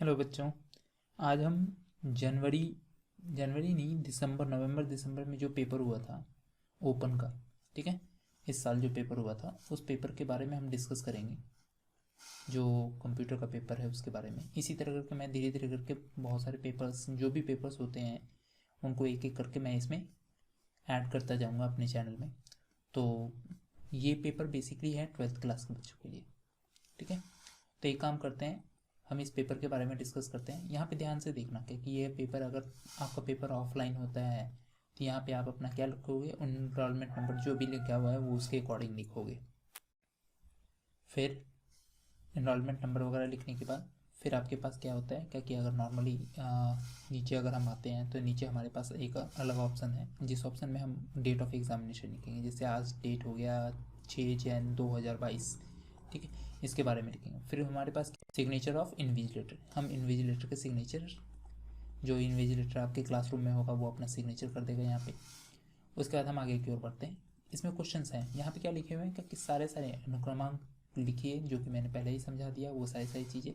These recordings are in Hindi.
हेलो बच्चों। आज हम जनवरी जनवरी नहीं, नवंबर दिसंबर में जो पेपर हुआ था ओपन का, ठीक है, इस साल जो पेपर हुआ था उस पेपर के बारे में हम डिस्कस करेंगे। जो कंप्यूटर का पेपर है उसके बारे में इसी तरह करके मैं धीरे धीरे करके बहुत सारे पेपर्स, जो भी पेपर्स होते हैं उनको एक एक करके मैं इसमें ऐड करता जाऊँगा अपने चैनल में। तो ये पेपर बेसिकली है 12th क्लास के बच्चों के लिए, ठीक है। तो एक काम करते हैं, हम इस पेपर के बारे में डिस्कस करते हैं। यहाँ पे ध्यान से देखना कि ये पेपर, अगर आपका पेपर ऑफलाइन होता है तो यहाँ पे आप अपना क्या लिखोगे, इनरोलमेंट नंबर जो भी लिखा हुआ है वो उसके अकॉर्डिंग लिखोगे। फिर इनरोलमेंट नंबर वगैरह लिखने के बाद फिर आपके पास क्या होता है, क्या कि अगर नॉर्मली नीचे अगर हम आते हैं तो नीचे हमारे पास एक अलग ऑप्शन है, जिस ऑप्शन में हम डेट ऑफ एग्जामिनेशन लिखेंगे। जैसे आज डेट हो गया 6 जनवरी 2022, ठीक है, इसके बारे में लिखेंगे। फिर हमारे पास सिग्नेचर ऑफ इन्विजिलेटर, हम इन्विजिलेटर के सिग्नेचर, जो इन्विजिलेटर आपके क्लासरूम में होगा वो अपना सिग्नेचर कर देगा यहाँ पे। उसके बाद हम आगे की ओर बढ़ते हैं। इसमें क्वेश्चंस हैं, यहाँ पे क्या लिखे हुए हैं कि सारे सारे अनुक्रमांक लिखिए, जो कि मैंने पहले ही समझा दिया वो सारी सारी चीज़ें।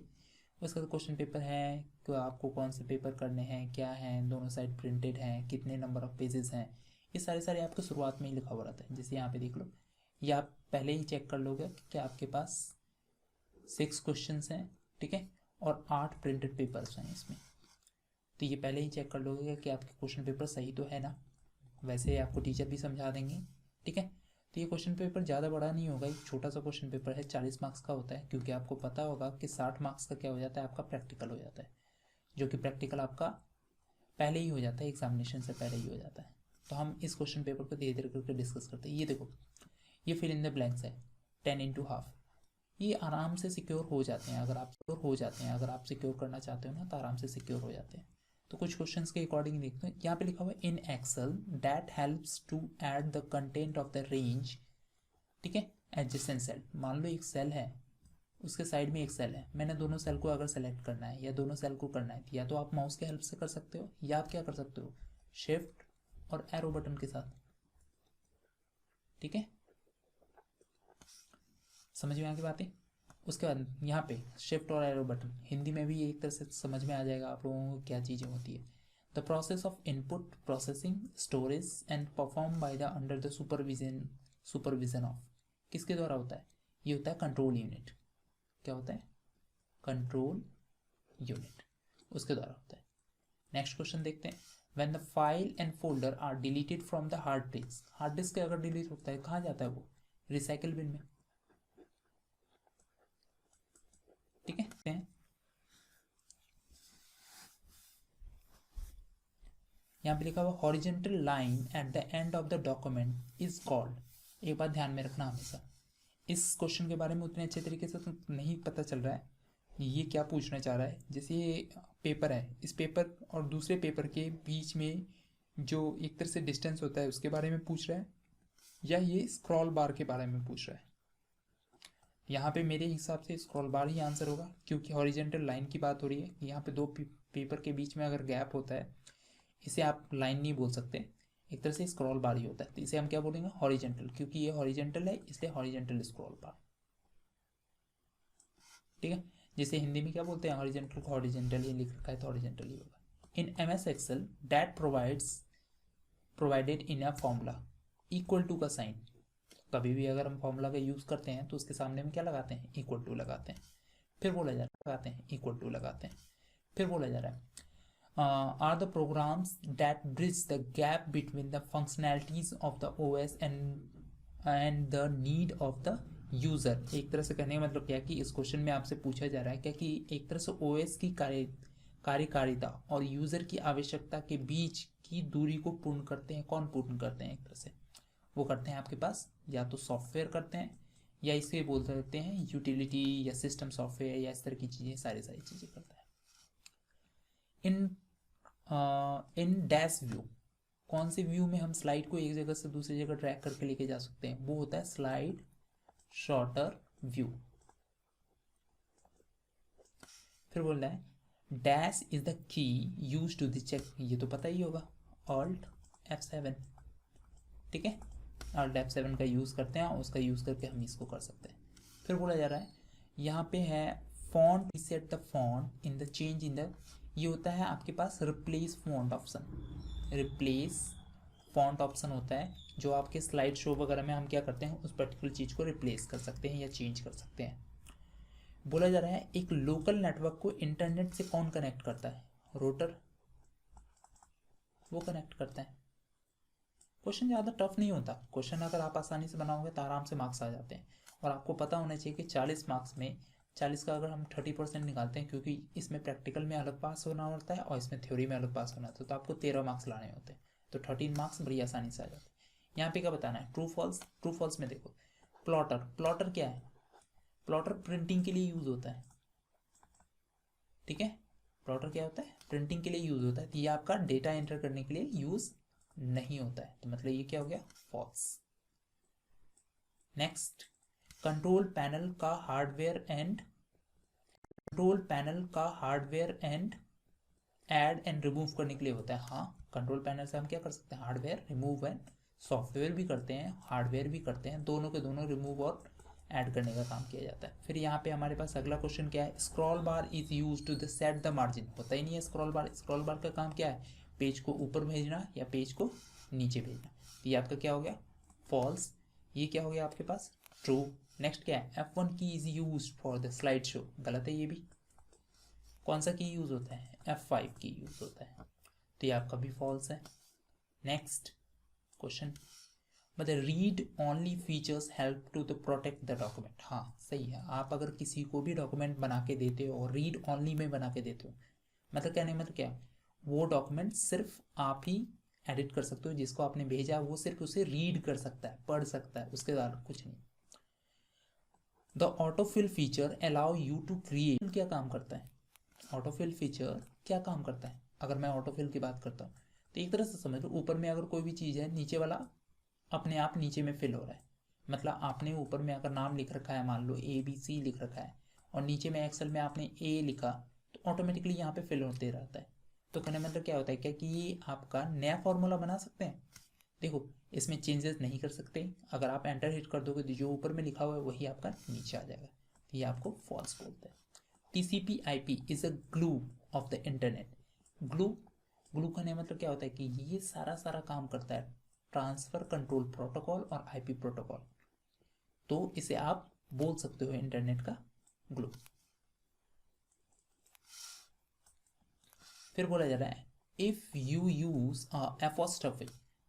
उसके बाद क्वेश्चन पेपर है कि आपको कौन से पेपर करने हैं, क्या हैं, दोनों साइड प्रिंटेड हैं, कितने नंबर ऑफ पेजेस हैं, ये सारे सारे आपको शुरुआत में ही लिखा हुआ रहता है। जैसे यहाँ पे देख लो, ये आप पहले ही चेक कर लोगे कि आपके पास 6 क्वेश्चन हैं, ठीक है, और 8 प्रिंटेड पेपर्स हैं इसमें। तो ये पहले ही चेक कर लोगे कि आपके क्वेश्चन पेपर सही तो है ना। वैसे आपको टीचर भी समझा देंगे, ठीक है। तो ये क्वेश्चन पेपर ज़्यादा बड़ा नहीं होगा, एक छोटा सा क्वेश्चन पेपर है, 40 मार्क्स का होता है। क्योंकि आपको पता होगा कि 60 मार्क्स का क्या हो जाता है, आपका प्रैक्टिकल हो जाता है, जो कि प्रैक्टिकल आपका पहले ही हो जाता है, एग्जामिनेशन से पहले ही हो जाता है। तो हम इस क्वेश्चन पेपर को धीरे धीरे करके डिस्कस करते हैं। ये देखो, ये फिल इन द ब्लैंक्स है, 10 × 1/2। ये आराम से सिक्योर हो जाते हैं, अगर आप सिक्योर करना चाहते हो ना तो आराम से सिक्योर हो जाते हैं। तो कुछ क्वेश्चंस के अकॉर्डिंग देखते हैं। यहाँ पे लिखा हुआ है in excel that helps to add the content of the range, ठीक है, एडजेसेंट सेल। मान लो एक सेल है, उसके साइड में एक सेल है, मैंने दोनों सेल को अगर सेलेक्ट करना है या दोनों सेल को करना है तो या तो आप माउस के हेल्प से कर सकते हो, या आप क्या कर सकते हो, शिफ्ट और एरो बटन के साथ, ठीक है। समझ में आ गई बातें। उसके बाद यहाँ पे शिफ्ट और एरो बटन, हिंदी में भी एक तरह से समझ में आ जाएगा आप लोगों को क्या चीज़ें होती है। The process of input processing storage and perform by the under the supervision of, किसके द्वारा होता है, ये होता है कंट्रोल यूनिट। क्या होता है, कंट्रोल यूनिट, उसके द्वारा होता है। नेक्स्ट क्वेश्चन देखते हैं। When the file and folder are deleted from the hard disk अगर डिलीट होता है कहाँ जाता है वो, रिसाइकल बिन में, ठीक है। यहाँ पे लिखा हुआ horizontal line at the end of the document is called, एक बात ध्यान में रखना हमेशा, इस क्वेश्चन के बारे में उतने अच्छे तरीके से तो नहीं पता चल रहा है ये क्या पूछना चाह रहा है। जैसे ये पेपर है, इस पेपर और दूसरे पेपर के बीच में जो एक तरह से डिस्टेंस होता है उसके बारे में पूछ रहा है, या ये स्क्रॉल बार के बारे में पूछ रहा है। यहाँ पे मेरे हिसाब से स्क्रॉल बार ही आंसर होगा, क्योंकि हॉरिजेंटल लाइन की बात हो रही है। यहाँ पे दो पेपर के बीच में अगर गैप होता है, इसे आप लाइन नहीं बोल सकते, एक तरह से स्क्रॉल बार ही होता है। तो इसे हम क्या बोलेंगे, हॉरिजेंटल, क्योंकि ये हॉरिजेंटल है इसलिए हॉरिजेंटल स्क्रॉल बार, ठीक है। जैसे हिंदी में क्या बोलते हैं, हॉरिजेंटल को हॉरिजेंटल ही लिख रखा है तो हॉरिजेंटल ही होगा। In M S excel that provided in a formula equal to का साइन, कभी भी अगर हम फॉर्मूला का यूज़ करते हैं तो उसके सामने हम क्या लगाते हैं, इक्वल टू लगाते हैं। फिर बोला जा रहा है लगाते हैं इक्वल टू लगाते हैं। फिर बोला जा रहा है are the programs that bridge the gap between the functionalities of the OS and the need of the user. एक तरह से कहने का मतलब क्या है कि इस क्वेश्चन में आपसे पूछा जा रहा है क्या कि एक तरह से ओएस की कार्यकारिता और यूज़र की आवश्यकता के बीच की दूरी को पूर्ण करते हैं, कौन पूर्ण करते हैं, एक तरह से वो करते हैं आपके पास या तो सॉफ्टवेयर करते हैं, या इसे बोल सकते हैं यूटिलिटी या सिस्टम सॉफ्टवेयर, या इस तरह की चीज़ें सारी सारी चीज़ें करता है। इन इन डैश व्यू, कौन से व्यू में हम स्लाइड को एक जगह से दूसरी जगह ट्रैक करके लेके जा सकते हैं, वो होता है स्लाइड शॉर्टर व्यू। फिर बोल रहा है dash is the key use to the check, ये तो पता ही होगा, ऑल्ट F7, ठीक है, ऑल्ट F7 का यूज़ करते हैं और उसका यूज़ करके हम इसको कर सकते हैं। फिर बोला जा रहा है यहाँ पे है font reset the font in the change in the, ये होता है आपके पास replace font option. Replace font option होता है जो आपके स्लाइड शो वगैरह में हम क्या करते हैं, उस पर्टिकुलर चीज़ को रिप्लेस कर सकते हैं या चेंज कर सकते हैं। बोला जा रहा है एक लोकल नेटवर्क को इंटरनेट से कौन कनेक्ट करता है, रोटर, वो कनेक्ट करता है। क्वेश्चन ज़्यादा टफ नहीं होता, क्वेश्चन अगर आप आसानी से बनाओगे तो आराम से मार्क्स आ जाते हैं। और आपको पता होना चाहिए कि 40 मार्क्स में 40 का अगर हम 30% निकालते हैं, क्योंकि इसमें प्रैक्टिकल में अलग पास होना होता है और इसमें थ्योरी में अलग पास होना होता है, तो आपको 13 मार्क्स लाने होते हैं, तो 13 मार्क्स बड़ी आसानी से आ जाते हैं। यहाँ पे क्या बताना है, ट्रू फॉल्स। ट्रू फॉल्स में देखो प्लॉटर, प्लॉटर क्या है, प्लॉटर प्रिंटिंग के लिए यूज होता है, ठीक है। प्लॉटर क्या होता है, प्रिंटिंग के लिए यूज होता है, तो ये आपका डेटा एंटर करने के लिए यूज नहीं होता है, तो मतलब ये क्या हो गया, फॉल्स। नेक्स्ट, कंट्रोल पैनल का hardware and add and remove करने के लिए होता है। हाँ, कंट्रोल पैनल से हम क्या कर सकते हैं, हार्डवेयर रिमूव एंड, सॉफ्टवेयर भी करते हैं, हार्डवेयर भी करते हैं, दोनों के दोनों रिमूव और ऐड करने का काम किया जाता है। फिर यहाँ पे हमारे पास अगला क्वेश्चन क्या है, scroll bar is use to the set the margin. होता ही नहीं है स्क्रॉल बार। स्क्रॉल बार का काम क्या है, पेज को ऊपर भेजना या पेज को नीचे भेजना। तो ये आपका क्या हो गया, फॉल्स। ये क्या हो गया आपके पास, ट्रू। नेक्स्ट क्या है, F1 की is use for the slide show. गलत है ये भी। कौन सा की यूज होता है, F5 की यूज होता है, तो ये आपका भी फॉल्स है। नेक्स्ट क्वेश्चन, मतलब read only features help to the protect the document. हाँ सही है, आप अगर किसी को भी डॉक्यूमेंट बना के देते हो और रीड ओनली में बना के देते हो, मतलब कहने मतलब क्या, वो डॉक्यूमेंट सिर्फ आप ही एडिट कर सकते हो, जिसको आपने भेजा वो सिर्फ उसे रीड कर सकता है, पढ़ सकता है, उसके बाद कुछ नहीं। The autofill feature allow you to create, क्या काम करता है, ऑटोफिल फीचर क्या काम करता है। अगर मैं ऑटोफिल की बात करता हूँ तो एक तरह से समझ लो, ऊपर में अगर कोई भी चीज़ है, नीचे वाला अपने आप नीचे में फिल हो रहा है। मतलब आपने ऊपर में अगर नाम लिख रखा है, मान लो ABC लिख रखा है, और नीचे में एक्सेल में आपने A लिखा, तो ऑटोमेटिकली यहाँ पे फिल होते रहता है। तो कहने मतलब क्या होता है, क्या कि ये आपका नया फॉर्मूला बना सकते हैं। देखो इसमें चेंजेस नहीं कर सकते, अगर आप एंटर हिट कर दोगे तो जो ऊपर में लिखा हुआ है वही आपका नीचे आ जाएगा, तो ये आपको फॉल्स बोलते हैं। TCP/IP is a glue of the internet. Glue, glue का नया मतलब क्या होता है कि ये सारा सारा काम करता है ट्रांसफर कंट्रोल प्रोटोकॉल और IP प्रोटोकॉल, तो इसे आप बोल सकते हो इंटरनेट का ग्लू। फिर बोला जा रहा है, if you use apostrophe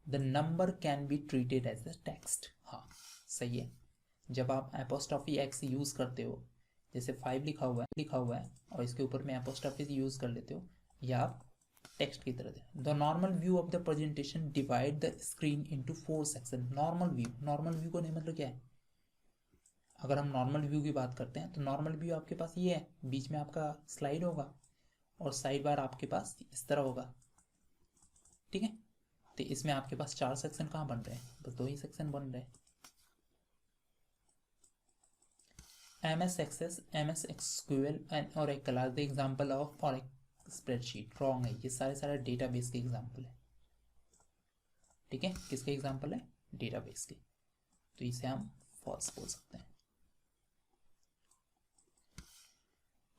the number can be treated as a text. हाँ सही है, जब आप एपोस्ट्रोफी एक्स यूज करते हो, जैसे 5 लिखा हुआ है और इसके ऊपर में एपोस्ट्रोफी यूज कर लेते हो, या आप टेक्स्ट की तरह दे। The normal view of the presentation divide the screen into 4 section. Normal view, normal view को नहीं मतलब क्या है, अगर हम नॉर्मल व्यू की बात करते हैं तो नॉर्मल व्यू आपके पास ये है, बीच में आपका स्लाइड होगा और साइड बार आपके पास इस तरह होगा, ठीक है। तो इसमें आपके पास 4 सेक्शन कहाँ बन रहे हैं, बस 2 ही सेक्शन बन रहे हैं। MS Access, MS SQL and Oracle are the example of Oracle spreadsheet. Wrong है, ये सारे डेटाबेस के एग्जांपल है, ठीक है। किसके एग्जांपल है, डेटाबेस के, तो इसे हम फॉल्स बोल सकते हैं।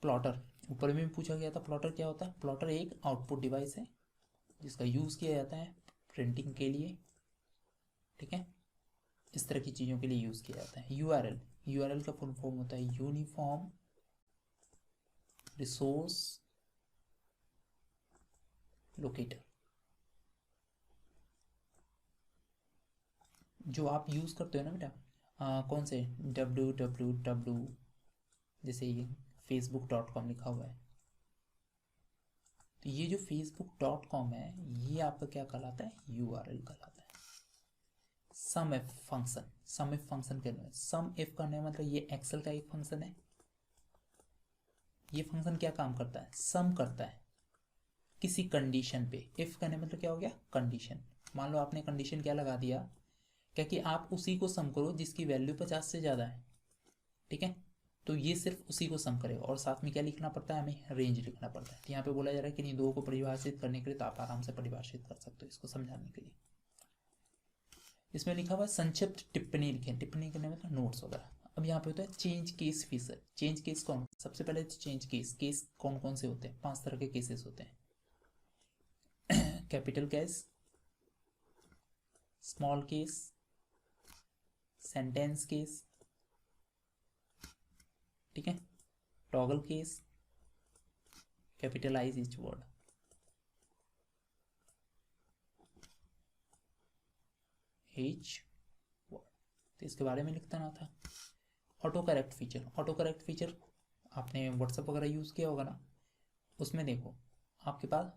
प्लॉटर, ऊपर में भी पूछा गया था, प्लॉटर क्या होता है। प्लॉटर एक आउटपुट डिवाइस है जिसका यूज़ किया जाता है प्रिंटिंग के लिए, ठीक है, इस तरह की चीज़ों के लिए यूज़ किया जाता है। URL का फुल फॉर्म होता है यूनिफॉर्म रिसोर्स लोकेटर। जो आप यूज़ करते हो ना बेटा, कौन से, www, जैसे ये facebook.com लिखा हुआ है, तो ये जो facebook.com है ये आपका क्या कहलाता है, URL कहलाता है। Sum if function, sum if function के लिए, सम इफ करने मतलब ये एक्सेल का एक फंक्शन है। ये फंक्शन क्या काम करता है, सम करता है किसी कंडीशन पे। इफ करने मतलब क्या हो गया, कंडीशन। मान लो आपने कंडीशन क्या लगा दिया, क्या कि आप उसी को सम करो जिसकी वैल्यू 50 से ज़्यादा है, ठीक है। तो ये सिर्फ उसी को सम करेगा, और साथ में क्या लिखना पड़ता है, हमें रेंज लिखना पड़ता है। तो यहाँ पे बोला जा रहा है कि इन दो को परिभाषित करने के लिए तो आप आराम से परिभाषित कर सकते हो इसको समझाने के लिए। इसमें लिखा हुआ है संक्षिप्त टिप्पणी लिखें। टिप्पणी करने में तो नोट्स वगैरह, अब यहाँ पे होता है change case feature. Change case कौन, सबसे पहले चेंज केस कौन कौन से होते हैं, 5 तरह के केसेस होते हैं। Capital case, small case, sentence case, ठीक है, toggle case, capitalize each word. Each word, तो इसके बारे में लिखता ना था। Auto correct feature, auto correct feature आपने व्हाट्सएप वगैरह यूज़ किया होगा ना, उसमें देखो आपके पास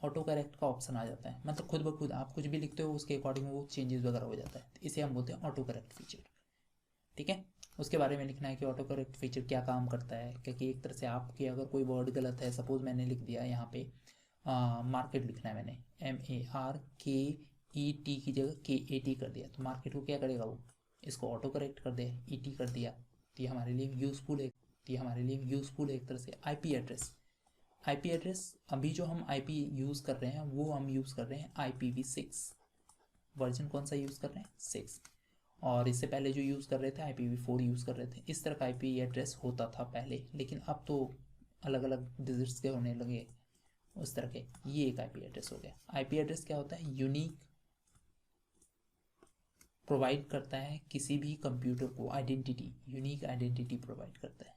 ऑटो करेक्ट का ऑप्शन आ जाता है, मतलब खुद ब खुद आप कुछ भी लिखते हो उसके अकॉर्डिंग वो चेंजेस वगैरह हो जाता है, तो इसे हम बोलते हैं ऑटो करेक्ट फीचर, ठीक है। उसके बारे में लिखना है कि ऑटो करेक्ट फीचर क्या काम करता है, क्योंकि एक तरह से आपके अगर कोई वर्ड गलत है, सपोज मैंने लिख दिया यहाँ पे मार्केट लिखना है मैंने, MARKET की जगह KAT कर दिया, तो मार्केट को क्या करेगा वो, इसको ऑटो करेक्ट कर दे, ET कर दिया, तो ये हमारे लिए यूज़फुल है, तो ये हमारे लिए यूज़फुल है एक तरह से। IP एड्रेस, IP एड्रेस अभी जो हम IP यूज़ कर रहे हैं वो हम यूज़ कर रहे हैं IPv6 वर्जन, कौन सा यूज़ कर रहे हैं 6, और इससे पहले जो यूज़ कर रहे थे IPv4 यूज़ कर रहे थे। इस तरह का IP एड्रेस होता था पहले, लेकिन अब तो अलग अलग डिजिट्स के होने लगे उस तरह के। ये एक IP एड्रेस हो गया। IP एड्रेस क्या होता है, यूनिक प्रोवाइड करता है किसी भी कंप्यूटर को आइडेंटिटी, यूनिक आइडेंटिटी प्रोवाइड करता है,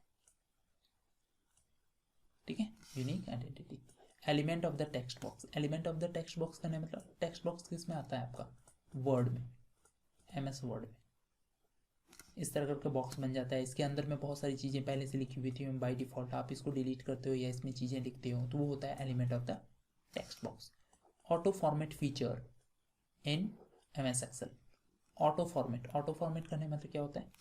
ठीक है, unique identity. Element of the text box, element of the text box का मतलब टेक्स्ट बॉक्स किस में आता है आपका, वर्ड में, MS वर्ड में इस तरह करके बॉक्स बन जाता है। इसके अंदर में बहुत सारी चीज़ें पहले से लिखी हुई थी, बाय डिफ़ॉल्ट आप इसको डिलीट करते हो या इसमें चीज़ें लिखते हो, तो वो होता है element of the text box. Auto format feature in MS excel. Auto format करने मतलब क्या होता है,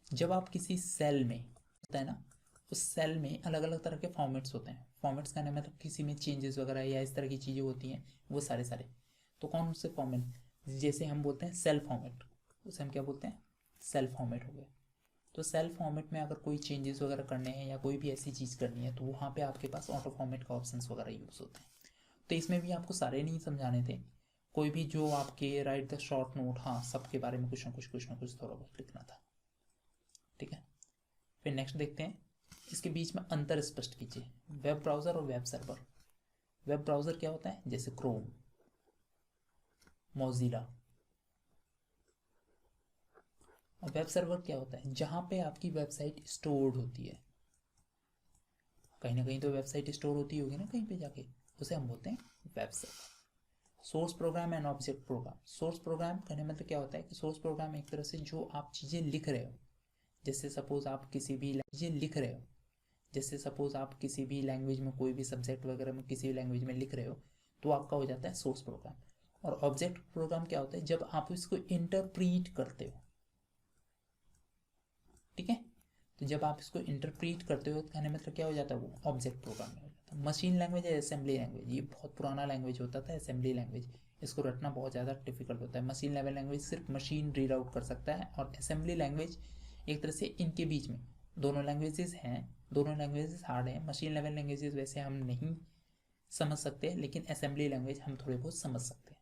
जब आप किसी सेल में, होता है ना, उस सेल में अलग अलग तरह के फॉर्मेट्स होते हैं। फॉर्मेट्स करने मतलब किसी में चेंजेस वगैरह या इस तरह की चीज़ें होती हैं, वो सारे तो कौन से फॉर्मेट, जैसे हम बोलते हैं सेल फॉर्मेट, उसे हम क्या बोलते हैं, सेल फॉर्मेट हो गया। तो सेल फॉर्मेट में अगर कोई चेंजेस वगैरह करने हैं या कोई भी ऐसी चीज़ करनी है, तो वहाँ पे आपके पास ऑटो फॉर्मेट का ऑप्शंस वगैरह यूज़ होते हैं। तो इसमें भी आपको सारे नहीं समझाने थे, कोई भी जो आपके राइट द शॉर्ट नोट, हाँ सबके बारे में कुछ ना कुछ थोड़ा बहुत लिखना था, ठीक है। फिर नेक्स्ट देखते हैं, इसके बीच में अंतर स्पष्ट कीजिए, वेब ब्राउज़र और वेब सर्वर। वेब ब्राउज़र क्या होता है, जैसे क्रोम, मोजिला, और वेब सर्वर क्या होता है, जहाँ पे आपकी वेबसाइट स्टोर्ड होती है, कहीं ना कहीं तो वेबसाइट स्टोर होती होगी ना कहीं पे जाके, उसे हम बोलते हैं web server. Source program and object program, source program कहने मतलब क्या होता है कि सोर्स प्रोग्राम एक तरह से जो आप चीज़ें लिख रहे हो, जैसे सपोज आप किसी भी चीज़ें लिख रहे हो, जैसे सपोज आप किसी भी लैंग्वेज में, कोई भी सब्जेक्ट वगैरह में किसी भी लैंग्वेज में लिख रहे हो, तो आपका हो जाता है सोर्स प्रोग्राम। और ऑब्जेक्ट प्रोग्राम क्या होता है, जब आप इसको इंटरप्रीट करते हो, ठीक है, तो जब आप इसको इंटरप्रीट करते हो, कहने मतलब क्या हो जाता है, वो ऑब्जेक्ट प्रोग्राम में हो जाता है। मशीन लैंग्वेज है असेंबली लैंग्वेज, ये बहुत पुराना लैंग्वेज होता था असेंबली लैंग्वेज, इसको रटना बहुत ज़्यादा डिफिकल्ट होता है। मशीन लेवल लैंग्वेज सिर्फ मशीन रीड आउट कर सकता है, और असेंबली लैंग्वेज एक तरह से इनके बीच में, दोनों लैंग्वेजेस हैं, दोनों लैंग्वेजेस हार्ड हैं। मशीन लेवल लैंग्वेजेस वैसे हम नहीं समझ सकते, लेकिन असेंबली लैंग्वेज हम थोड़े बहुत समझ सकते हैं।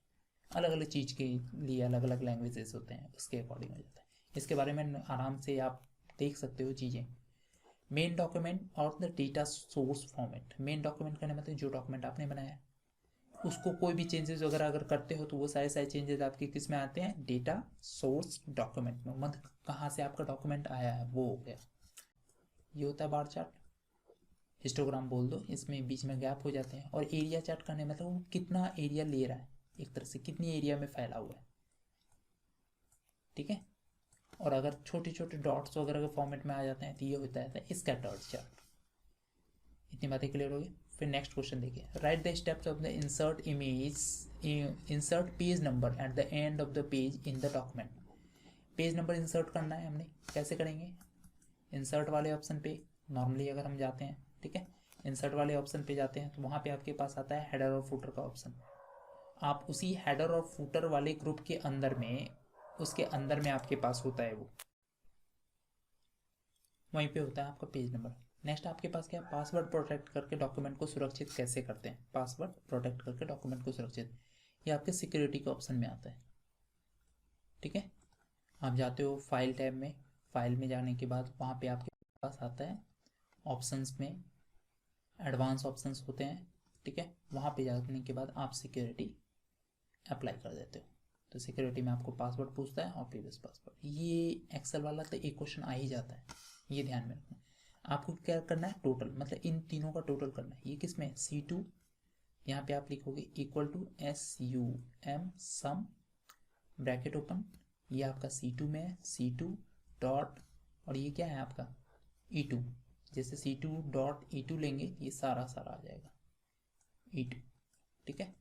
अलग अलग चीज़ के लिए अलग अलग लैंग्वेजेस होते हैं, उसके अकॉर्डिंग हो जाता है। इसके बारे में आराम से आप देख सकते हो चीज़ें। मेन डॉक्यूमेंट और the data source format, main document करने मतलब जो डॉक्यूमेंट आपने बनाया उसको कोई भी चेंजेस वगैरह अगर करते हो, तो वो सारे चेंजेस आपके किस में आते हैं, डेटा सोर्स डॉक्यूमेंट में, मतलब कहाँ से आपका डॉक्यूमेंट आया है वो हो गया। ये होता है बार चार्ट, हिस्टोग्राम बोल दो, इसमें बीच में गैप हो जाते हैं। और एरिया चार्ट करने मतलब वो कितना एरिया ले रहा है, एक तरह से कितनी एरिया में फैला हुआ है, ठीक है। और अगर छोटे छोटे डॉट्स वगैरह के फॉर्मेट में आ जाते हैं, तो ये होता है स्कैटर्ड चार्ट। इतनी बातें क्लियर हो गई। फिर नेक्स्ट क्वेश्चन देखिए, right the steps of the insert image, insert page number at the end of the page in the document. Page number insert करना है हमने, कैसे करेंगे, इंसर्ट वाले ऑप्शन पे नॉर्मली अगर हम जाते हैं, ठीक है, इंसर्ट वाले ऑप्शन पे जाते हैं, तो वहाँ पे आपके पास आता है हेडर और फुटर का ऑप्शन। आप उसी हेडर और फुटर वाले ग्रुप के अंदर में, उसके अंदर में आपके पास होता है वो, वहीं पे होता है आपका पेज नंबर। नेक्स्ट आपके पास क्या है, पासवर्ड प्रोटेक्ट करके डॉक्यूमेंट को सुरक्षित कैसे करते हैं, पासवर्ड प्रोटेक्ट करके डॉक्यूमेंट को सुरक्षित, ये आपके सिक्योरिटी के ऑप्शन में आता है, ठीक है। आप जाते हो फाइल टैब में, फाइल में जाने के बाद वहाँ पे आपके पास आता है ऑप्शंस में एडवांस ऑप्शंस होते हैं, ठीक है। वहाँ पे जाने के बाद आप सिक्योरिटी अप्लाई कर देते हो, तो सिक्योरिटी में आपको पासवर्ड पूछता है और प्रीवियस पासवर्ड। ये एक्सेल वाला तो एक क्वेश्चन आ ही जाता है, ये ध्यान में रखना। आपको क्या करना है, टोटल, मतलब इन तीनों का टोटल करना है। ये किस में, C2, यहाँ पे आप लिखोगे equal to SUM sum bracket open, ये आपका C2 में है, C2 डॉट, और ये क्या है आपका E2, जैसे C2 डॉट E2 लेंगे ये सारा आ जाएगा E2, ठीक है।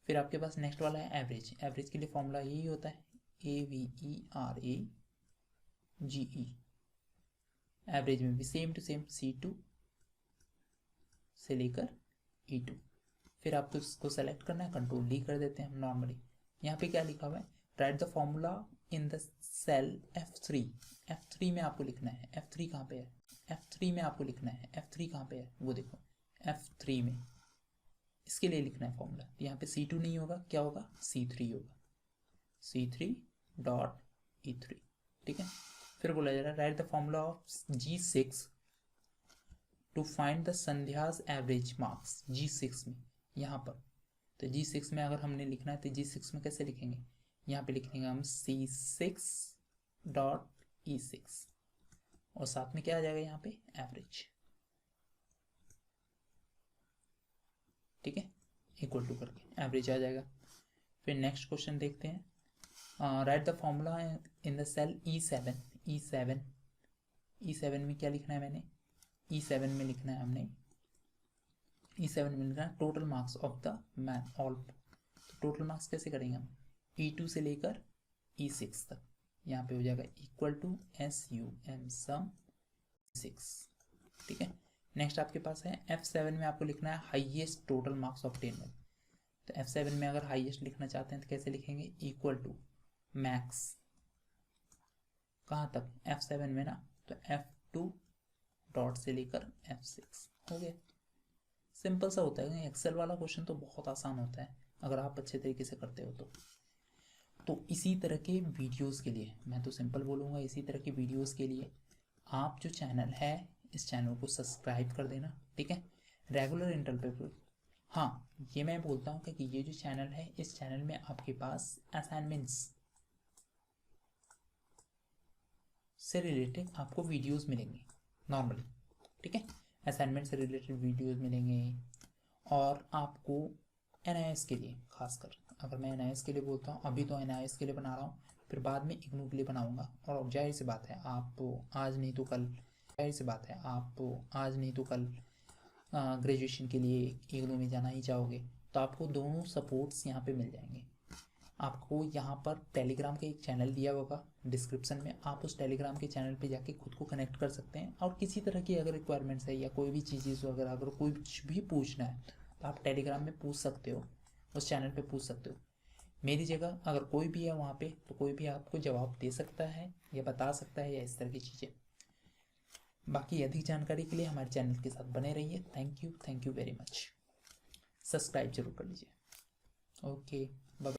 फिर आपके पास नेक्स्ट वाला है एवरेज। एवरेज के लिए फॉर्मूला यही होता है AVERAGE। एवरेज में भी सेम टू सेम C2 से लेकर E2। फिर आपको इसको सेलेक्ट करना है, कंट्रोल D कर देते हैं हम नॉर्मली। यहाँ पे क्या लिखा हुआ है, write the formula in the cell F3। F3 में आपको लिखना है, F3 कहाँ पे है, F3 में आपको लिखना है, F3 कहाँ पे है वो देखो, F3 में, इसके लिए लिखना है फॉर्मूला। यहाँ पे C2 नहीं होगा, क्या होगा, C3 होगा, C3 डॉट E3, ठीक है। फिर बोला जा रहा है write the formula of G6 to find the Sandhya's average marks. G6 में, यहाँ पर तो G6 में अगर हमने लिखना है तो G6 में कैसे लिखेंगे, यहाँ पे लिखेंगे हम C6 डॉट E6 और साथ में क्या आ जाएगा यहाँ पे एवरेज, ठीक है, इक्वल टू करके एवरेज आ जाएगा। फिर नेक्स्ट क्वेश्चन देखते हैं, write the formula in the cell E7 में क्या लिखना है मैंने, E7 में लिखना है हमने, E7 में लिखना है total marks of the man all. तो टोटल मार्क्स कैसे करेंगे हम, E2 से लेकर E6 तक, यहाँ पे हो जाएगा इक्वल टू SUM सम 6, ठीक है। नेक्स्ट आपके पास है F7 में आपको लिखना है हाईएस्ट टोटल मार्क्स ऑफ 10 में। तो F7 में अगर हाईएस्ट लिखना चाहते हैं तो कैसे लिखेंगे, इक्वल टू मैक्स, कहाँ तक, F7 में ना, तो F2 डॉट से लेकर F6 हो गया। सिंपल सा होता है, एक्सेल वाला क्वेश्चन तो बहुत आसान होता है अगर आप अच्छे तरीके से करते हो तो इसी तरह के वीडियोस के लिए, मैं तो सिंपल बोलूँगा, इसी तरह के वीडियोस के लिए आप जो चैनल है इस चैनल को सब्सक्राइब कर देना, ठीक है, रेगुलर इंटरवल पे। हाँ, ये मैं बोलता हूँ कि ये जो चैनल है इस चैनल में आपके पास असाइनमेंट्स से रिलेटेड आपको वीडियोस मिलेंगे नॉर्मली, ठीक है, असाइनमेंट से रिलेटेड वीडियोस मिलेंगे। और आपको NIS के लिए खासकर, अगर मैं NIS के लिए बोलता हूँ, अभी तो NIS के लिए बना रहा हूँ, फिर बाद में इग्नू के लिए बनाऊँगा। और जाहिर सी बात है आप आज नहीं तो कल, जाहिर सी बात है आप आज नहीं तो कल ग्रेजुएशन के लिए इग्नू में जाना ही चाहोगे, तो आपको दोनों सपोर्ट्स यहाँ पे मिल जाएंगे। आपको यहाँ पर टेलीग्राम का एक चैनल दिया होगा डिस्क्रिप्शन में, आप उस टेलीग्राम के चैनल पे जाके खुद को कनेक्ट कर सकते हैं। और किसी तरह की अगर रिक्वायरमेंट्स है या कोई भी चीज़ें अगर कुछ भी पूछना है तो आप टेलीग्राम में पूछ सकते हो, उस चैनल पे पूछ सकते हो। मेरी जगह अगर कोई भी है वहाँ पे तो कोई भी आपको जवाब दे सकता है या बता सकता है या इस तरह की चीज़ें। बाकी अधिक जानकारी के लिए हमारे चैनल के साथ बने रहिए। Thank you very much. Subscribe जरूर कर लीजिए। ओके।